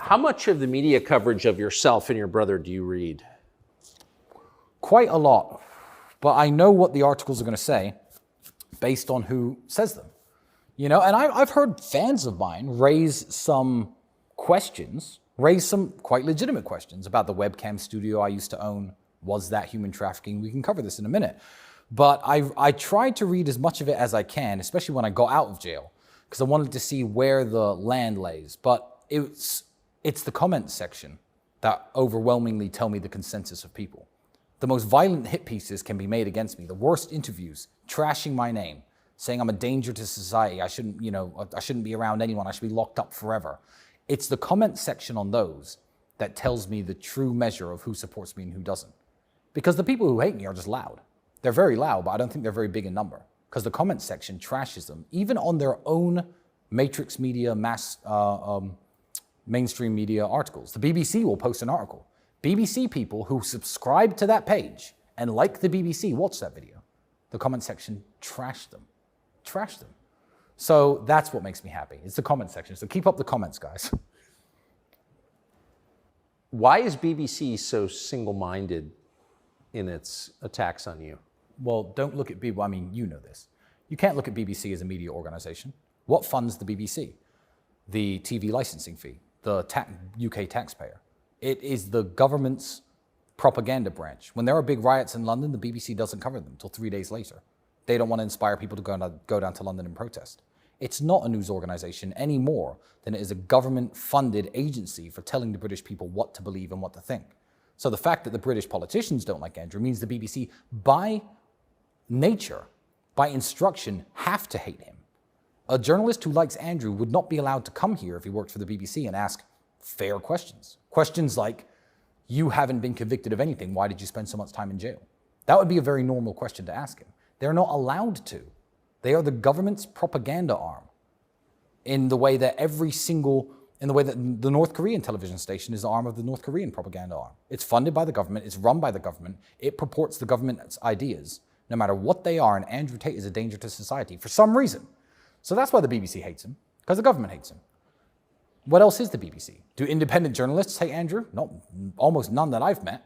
How much of the media coverage of yourself and your brother do you read? Quite a lot. But I know what the articles are going to say based on who says them. You know, and I've heard fans of mine raise some questions, raise some quite legitimate questions about the webcam studio I used to own. Was that human trafficking? We can cover this in a minute. But I tried to read as much of it as I can, especially when I got out of jail, because I wanted to see where the land lays. But it's the comments section that overwhelmingly tell me the consensus of people. The most violent hit pieces can be made against me. The worst interviews, trashing my name, saying I'm a danger to society. I shouldn't be around anyone. I should be locked up forever. It's the comment section on those that tells me the true measure of who supports me and who doesn't. Because the people who hate me are just loud. They're very loud, but I don't think they're very big in number. Because the comment section trashes them, even on their own matrix media, mainstream media articles. The BBC will post an article. BBC people who subscribe to that page and like the BBC watch that video. The comment section trash them. Trash them. So that's what makes me happy. It's the comment section. So keep up the comments, guys. Why is BBC so single-minded in its attacks on you? Well, don't look at BBC. I mean, you know this. You can't look at BBC as a media organization. What funds the BBC? The TV licensing fee, the UK taxpayer. It is the government's propaganda branch. When there are big riots in London, the BBC doesn't cover them until 3 days later. They don't want to inspire people to go down to London and protest. It's not a news organization any more than it is a government-funded agency for telling the British people what to believe and what to think. So the fact that the British politicians don't like Andrew means the BBC, by nature, by instruction, have to hate him. A journalist who likes Andrew would not be allowed to come here if he worked for the BBC and ask fair questions. Questions like, you haven't been convicted of anything, why did you spend so much time in jail? That would be a very normal question to ask him. They're not allowed to. They are the government's propaganda arm in the way that the North Korean television station is the arm of the North Korean propaganda arm. It's funded by the government, it's run by the government, it purports the government's ideas, no matter what they are, and Andrew Tate is a danger to society for some reason. So that's why the BBC hates him, because the government hates him. What else is the BBC? Do independent journalists hate Andrew? No, almost none that I've met.